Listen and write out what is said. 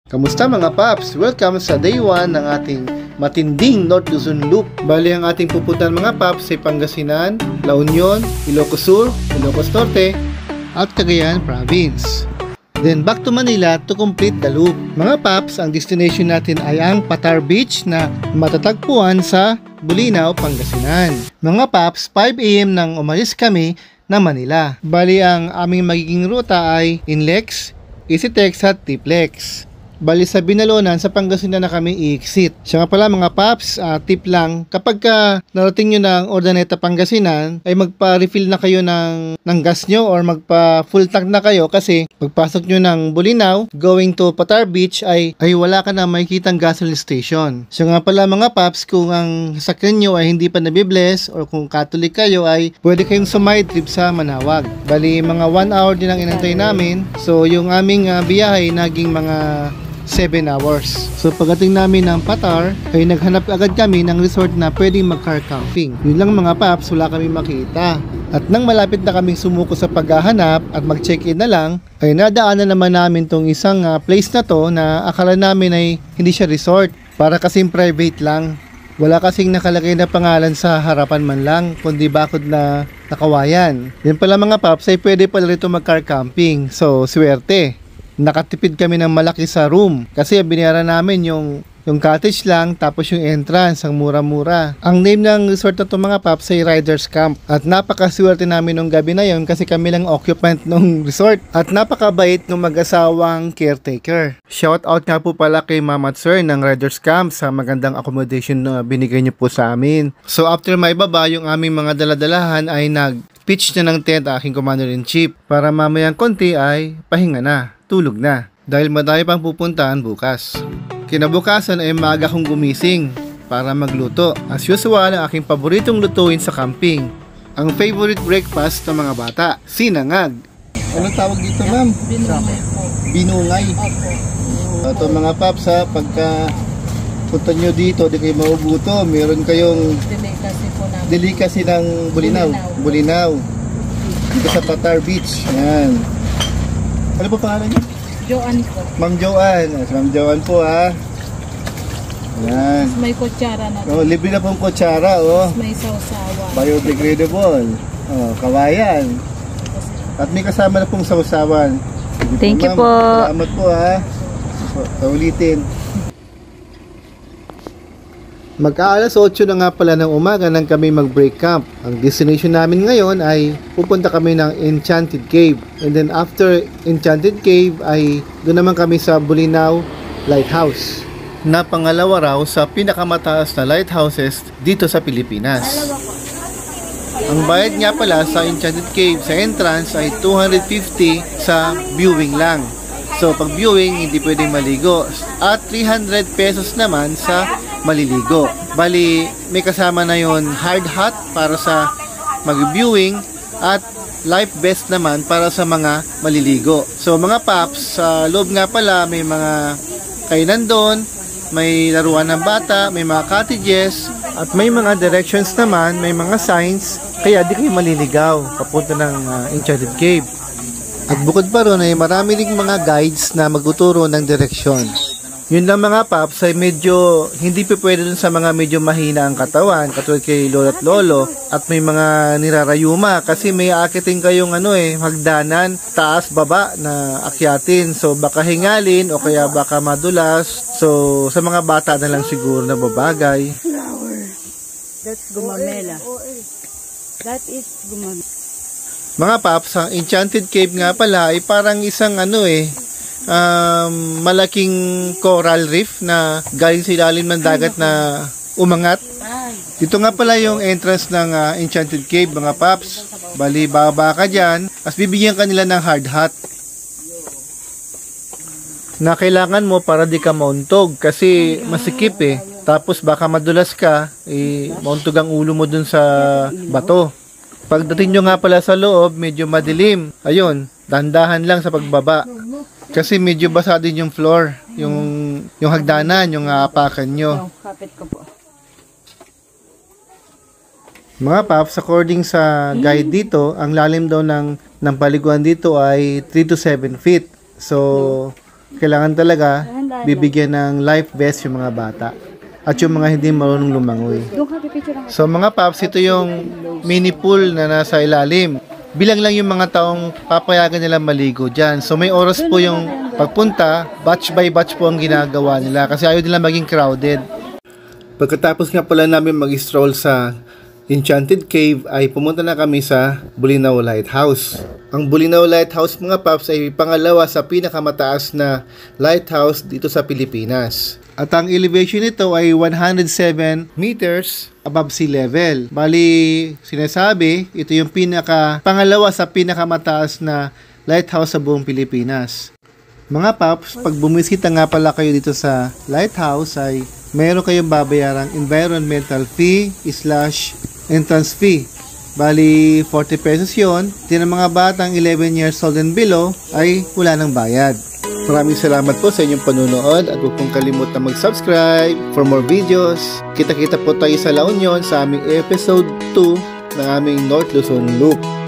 Kamusta mga paps? Welcome sa day 1 ng ating matinding North Luzon Loop. Bali ang ating pupuntahan mga paps ay Pangasinan, La Union, Ilocos Sur, Ilocos Norte, at Cagayan Province. Then back to Manila to complete the loop. Mga paps, ang destination natin ay ang Patar Beach na matatagpuan sa Bulinaw, Pangasinan. Mga paps, 5 AM nang umalis kami na Manila. Bali ang aming magiging ruta ay Inlex, EasyTex at Tiplex. Bali sa Binalonan sa Pangasinan na kami i-exit. Siya nga pala mga paps, tip lang, kapag narating nyo ng Urdaneta, Pangasinan, ay magpa-refill na kayo ng gas nyo or magpa-full tank na kayo kasi pagpasok nyo ng Bulinaw, going to Patar Beach ay wala ka na makikitang gasoline station. Siya nga pala mga paps, kung ang sasakyan nyo ay hindi pa nabibless or kung Catholic kayo ay pwede kayong sumay trip sa Manawag. Bali mga 1 hour din ang inantay namin. So yung aming biyahe naging mga 7 hours. So pagdating namin ng Patar ay naghanap agad kami ng resort na pwedeng mag-car camping. Yun lang mga paps, wala kami makita. At nang malapit na kaming sumuko sa paghahanap at mag-check-in na lang, ay nadaanan naman namin tong isang place na to na akala namin ay hindi siya resort. Para kasing private lang. Wala kasing nakalagay na pangalan sa harapan man lang, kundi bakod na nakawayan. Yan pala mga paps ay pwede pala rito mag-car camping. So swerte. Nakatipid kami ng malaki sa room kasi binayaran namin yung cottage lang tapos yung entrance ang mura-mura. Ang name ng resort na to mga paps ay Riders Camp at napakaswerte namin nung gabi na yon kasi kami lang occupant ng resort at napakabait ng mag-asawang caretaker. Shout out nga po pala kay Mama at Sir ng Riders Camp sa magandang accommodation na binigay niyo po sa amin. So after maibaba yung aming mga daladalahan ay nag-pitch na ng tent aking Commander-in-Chief para mamayang konti ay pahinga na. Tulog na dahil madami pang pupuntahan bukas. Kinabukasan ay maaga kong gumising para magluto. As usual, ang aking paboritong lutuin sa camping. Ang favorite breakfast ng mga bata, sinangag. Anong tawag dito ma'am? Binungay po. Binungay. Opo. Ito mga paps pagka punta nyo dito, di kayo maubuto. Meron kayong delicacy ng Bulinaw. Dito sa Patar Beach. Ayan. Ano po pangalan niyo? Joan po. Ma'am Joan. Ma'am Joan po Ayan. May kutsara na. Libre na pong kutsara May sausawan. Biodegradable. Kawayan. At may kasama na pong sausawan. Thank you po. Salamat po Paulitin. Mag-aalas 8 na nga pala ng umaga nang kami mag-break camp. Ang destination namin ngayon ay pupunta kami ng Enchanted Cave. And then after Enchanted Cave ay doon naman kami sa Bulinaw Lighthouse. Na pangalawa raw sa pinakamataas na lighthouses dito sa Pilipinas. Ang bayad nga pala sa Enchanted Cave sa entrance ay 250 sa viewing lang. So pag viewing hindi pwedeng maligo. At 300 pesos naman sa maliligo. Bali, may kasama na yon hard hat para sa mag-viewing at life vest naman para sa mga maliligo. So mga paps, sa loob nga pala may mga kainan doon, may laruan ng bata, may mga cottages, at may mga directions naman, may mga signs, kaya di kayo maliligaw papunta ng Enchanted Cave. At bukod pa ron ay marami ring mga guides na magtuturo ng direksyon. Yun lang mga paps ay medyo hindi pa pwede dun sa mga medyo mahina ang katawan katulad kay lolo at lolo at may mga nirarayuma kasi may aakitin kayong hagdanan taas baba na akyatin, so baka hingalin o kaya baka madulas, so sa mga bata na lang siguro na babagay. Flower. That's gumamela. That is gumamela. Mga paps, ang Enchanted Cave nga pala ay parang isang malaking coral reef na galing sa ilalim ng dagat na umangat. Dito nga pala yung entrance ng Enchanted Cave mga paps. Bali baba ka dyan, as bibigyan ka nila ng hard hat na kailangan mo para di ka mauntog kasi masikip tapos baka madulas ka, mauntog ang ulo mo dun sa bato. Pagdating nyo nga pala sa loob, medyo madilim. Ayun, dahan-dahan lang sa pagbaba. Kasi medyo basa din yung floor, yung hagdanan, yung apakan nyo. Kapit ko po. Mga paps, according sa guide dito, ang lalim daw ng paliguan dito ay 3 to 7 feet. So, kailangan talaga bibigyan ng life vest yung mga bata at yung mga hindi marunong lumangoy. Doon ka, pipicture lang. So mga paps, ito yung mini pool na nasa ilalim. Bilang lang yung mga taong papayagan nila maligo dyan. So may oras po yung pagpunta, batch by batch po ang ginagawa nila kasi ayaw nila maging crowded. Pagkatapos nga pala namin mag-stroll sa Enchanted Cave ay pumunta na kami sa Bolinao Lighthouse. Ang Bolinao Lighthouse mga paps ay pangalawa sa pinakamataas na lighthouse dito sa Pilipinas. At ang elevation nito ay 107 meters above sea level. Bali, sinasabi, ito yung pangalawa sa pinakamataas na lighthouse sa buong Pilipinas. Mga paps, pag bumisita nga pala kayo dito sa lighthouse ay meron kayong babayarang environmental fee / entrance fee. Bali, 40 pesos yon. Din ang mga batang 11 years old and below ay wala ng bayad. Maraming salamat po sa inyong panunood at huwag pong kalimutan mag-subscribe for more videos. Kita-kita po tayo sa La Union sa aming episode 2 ng aming North Luzon Loop.